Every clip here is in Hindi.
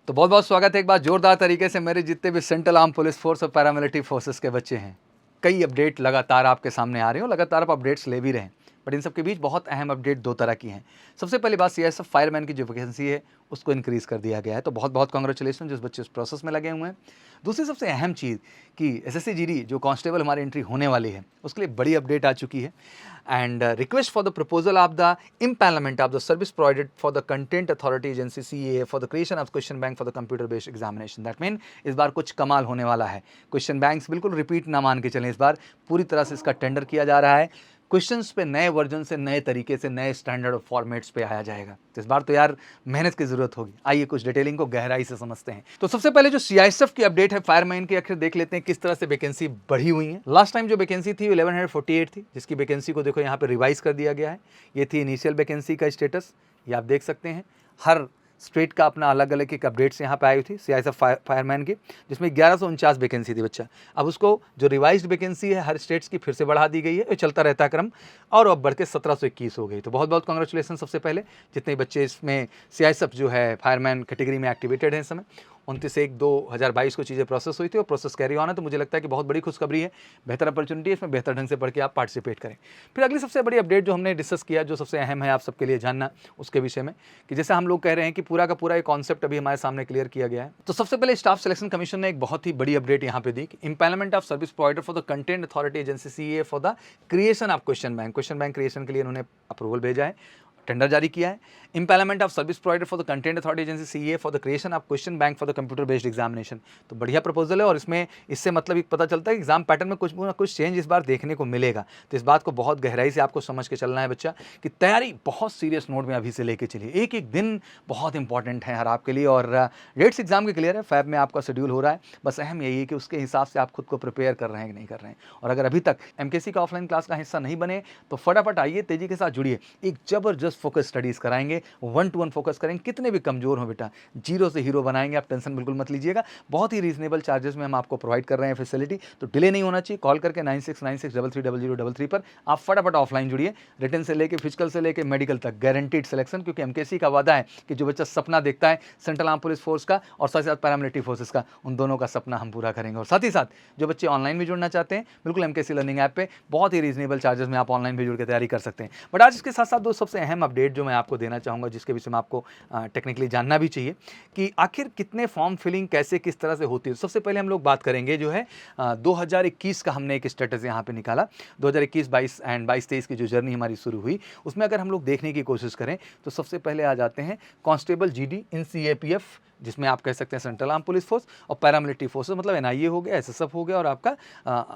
तो बहुत बहुत स्वागत है एक बार जोरदार तरीके से मेरे जितने भी सेंट्रल आर्म पुलिस फोर्स और पैरामिलिट्री फोर्सेस के बच्चे हैं। कई अपडेट लगातार आपके सामने आ रहे हो, लगातार आप अपडेट्स ले भी रहे हैं, बट इन सब के बीच बहुत अहम अपडेट दो तरह की हैं। सबसे पहली बात सीआईएसएफ फायरमैन की जो वैकेंसी है उसको इंक्रीज कर दिया गया है, तो बहुत बहुत कांग्रेचुलेसन जिस बच्चे उस प्रोसेस में लगे हुए हैं। दूसरी सबसे अहम चीज़ कि एसएससी जीडी जो कांस्टेबल हमारी एंट्री होने वाली है उसके लिए बड़ी अपडेट आ चुकी है। And request for the proposal of the empanelment of the service provided for the content authority agency CA for the creation of question bank for the computer based examination. That mean इस बार कुछ कमाल होने वाला है। क्वेश्चन बैंक्स बिल्कुल रिपीट ना मान के चलें, इस बार पूरी तरह से इसका टेंडर किया जा रहा है। क्वेश्चंस पे नए वर्जन से, नए तरीके से, नए स्टैंडर्ड और फॉर्मेट्स पे आया जाएगा। तो इस बार तो यार मेहनत की जरूरत होगी। आइए कुछ डिटेलिंग को गहराई से समझते हैं। तो सबसे पहले जो सीआईएसएफ की अपडेट है फायरमैन की, आखिर देख लेते हैं किस तरह से वैकेंसी बढ़ी हुई है। लास्ट टाइम जो वैकेंसी थी 1148 थी, जिसकी वैकेंसी को देखो यहाँ पे रिवाइज कर दिया गया है। ये थी इनिशियल वैकेंसी का स्टेटस, ये आप देख सकते हैं। हर स्टेट का अपना अलग अलग एक अपडेट्स यहाँ पे आई थी सीआईएसएफ फायरमैन की, जिसमें 1149 वैकेंसी थी बच्चा। अब उसको जो रिवाइज्ड वैकेंसी है हर स्टेट्स की फिर से बढ़ा दी गई है, ये चलता रहता है क्रम, और अब बढ़ के 1721 हो गई। तो बहुत बहुत कांग्रेचुलेसन सबसे पहले जितने बच्चे इसमें सीआईएसएफ जो है फायरमैन कैटेगरी में एक्टिवेटेड है इस समय। 29/1/2022 को चीज़ें प्रोसेस हुई थी और प्रोसेस कैरी ऑन है, तो मुझे लगता है कि बहुत बड़ी खुशखबरी है, बेहतर अपॉर्चुनिटी है, इसमें बेहतर ढंग से पढ़ के आप पार्टिसिपेट करें। फिर अगली सबसे बड़ी अपडेट जो हमने डिस्कस किया, जो सबसे अहम है आप सबके लिए जानना उसके विषय में, कि जैसे हम लोग कह रहे हैं कि पूरा का पूरा एक कॉन्सेप्ट अभी हमारे सामने क्लियर किया गया है। तो सबसे पहले स्टाफ सिलेक्शन कमीशन ने एक बहुत ही बड़ी अपडेट यहाँ पे दी कि empanelment of service provider for the content authority agency CA for the creation of question bank creation के लिए इन्होंने अप्रूवल भेजा है, टेंडर जारी किया है। Empanelment of service provider for the content authority agency CA for the creation of question bank for the computer based examination. तो बढ़िया प्रपोजल है, और इसमें इससे मतलब पता चलता है कि एग्जाम पैटर्न में कुछ ना कुछ चेंज इस बार देखने को मिलेगा। तो इस बात को बहुत गहराई से आपको समझ के चलना है बच्चा, कि तैयारी बहुत सीरियस नोट में अभी से लेके चलिए। एक एक दिन बहुत इंपॉर्टेंट है हर आपके लिए, और डेट्स एग्जाम के क्लियर है, फैब में आपका शेड्यूल हो रहा है। बस अहम यही है कि उसके हिसाब से आप खुद को प्रिपेयर कर रहे हैं कि नहीं कर रहे हैं। और अगर अभी तक एमकेसी का ऑफलाइन क्लास का हिस्सा नहीं बने तो फटाफट आइए, तेजी के साथ जुड़िए। एक जबरदस्त फोकस स्टडीज कराएंगे, 1-to-1 फोकस करेंगे। कितने भी कमजोर हो बेटा, जीरो से हीरो बनाएंगे, आप टेंशन बिल्कुल मत लीजिएगा। बहुत ही रीजनेबल चार्जेस में हम आपको प्रोवाइड कर रहे हैं फैसिलिटी, तो डिले नहीं होना चाहिए। कॉल करके 9696330033 पर आप फटाफट ऑफलाइन जुड़िए। रिटन से लेके फिजिकल से लेके मेडिकल तक गारंटीड सिलेक्शन, क्योंकि एमकेसी का वादा है कि जो बच्चा सपना देखता है सेंट्रल आर्म पुलिस फोर्स का और साथ ही साथ पैरामिलिट्री फोर्सेस का, उन दोनों का सपना हम पूरा करेंगे। और साथ ही साथ जो बच्चे ऑनलाइन भी जुड़ना चाहते हैं, बिल्कुल एमकेसी लर्निंग ऐप पे बहुत ही रीजनेबल चार्जेस में आप ऑनलाइन भी जुड़ के तैयारी कर सकते हैं। बट आज इसके साथ साथ दो सबसे अहम अपडेट जो मैं आपको देना चाहूँगा, जिसके विषय में आपको टेक्निकली जानना भी चाहिए कि आखिर कितने फॉर्म फिलिंग कैसे किस तरह से होती है। सबसे पहले हम लोग बात करेंगे जो है 2021 का हमने एक स्टेटस यहाँ पे निकाला। 2021-22 एंड 22-23 की जो जर्नी हमारी शुरू हुई, उसमें अगर हम लोग देखने की कोशिश करें तो सबसे पहले आ जाते हैं कांस्टेबल जीडी इन सीएपीएफ, जिसमें आप कह सकते हैं सेंट्रल आर्म पुलिस फोर्स, और पैरामिलिट्री फोर्सेस मतलब एनआईए हो गया, एसएसएफ हो गया, और आपका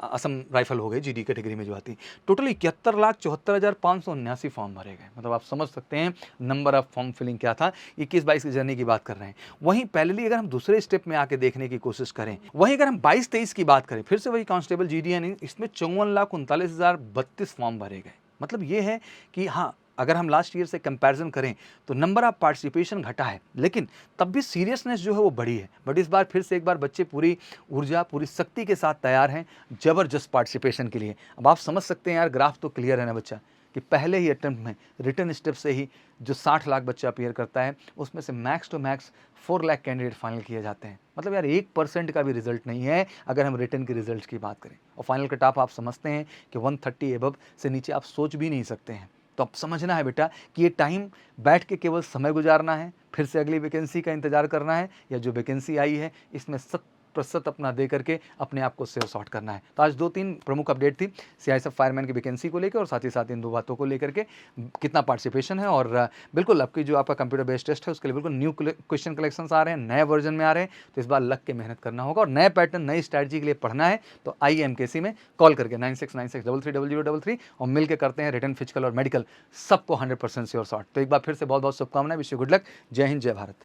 असम राइफल हो गई जीडी कैटेगरी में जो आती है। टोटल 71,74,579 फॉर्म भरे गए। मतलब आप समझ सकते हैं नंबर ऑफ फॉर्म फिलिंग क्या था। 21-22 की जर्नी की बात कर रहे हैं। वहीं पहले अगर हम दूसरे स्टेप में आके देखने की कोशिश करें, वहीं अगर हम 22-23 की बात करें, फिर से वही कांस्टेबल जीडी यानी इसमें 54,39,032 फॉर्म भरे गए। मतलब ये है कि हाँ, अगर हम लास्ट ईयर से कंपैरिजन करें तो नंबर ऑफ पार्टिसिपेशन घटा है, लेकिन तब भी सीरियसनेस जो है वो बढ़ी है। बट इस बार फिर से एक बार बच्चे पूरी ऊर्जा, पूरी शक्ति के साथ तैयार हैं जबरदस्त पार्टिसिपेशन के लिए। अब आप समझ सकते हैं यार, ग्राफ तो क्लियर है ना बच्चा, कि पहले ही अटेम्प्ट में रिटन स्टेप से ही जो 60 लाख बच्चा अपीयर करता है, उसमें से max to max 4 lakh candidate final किए जाते हैं। मतलब यार 1% का भी रिजल्ट नहीं है अगर हम रिटन के रिजल्ट की बात करें। और फाइनल कट ऑफ आप समझते हैं कि 130 एबव से नीचे आप सोच भी नहीं सकते हैं। तो अब समझना है बेटा कि ये टाइम बैठ के केवल समय गुजारना है, फिर से अगली वैकेंसी का इंतजार करना है, या जो वैकेंसी आई है इसमें 100% अपना दे करके अपने आप को सेव सॉर्ट करना है। तो आज 2-3 प्रमुख अपडेट थी सीआईएसएफ फायरमैन की वैकेंसी को लेकर, और साथ ही साथ इन दो बातों को लेकर के कितना पार्टिसिपेशन है। और बिल्कुल आपकी जो आपका कंप्यूटर बेस्ड टेस्ट है उसके लिए बिल्कुल न्यू क्वेश्चन कलेक्शन आ रहे हैं, नए वर्जन में आ रहे हैं। तो इस बार लग के मेहनत करना होगा और नए पैटर्न, नई स्ट्रैटेजी के लिए पढ़ना है। तो आइए एमकेसी में कॉल करके 9696330033 और मिल के करते हैं रिटन, फिजिकल और मेडिकल, सबको 100% श्योर सॉर्ट। तो एक बार फिर से बहुत बहुत शुभकामनाएं, विश यू गुड लक। जय हिंद, जय भारत।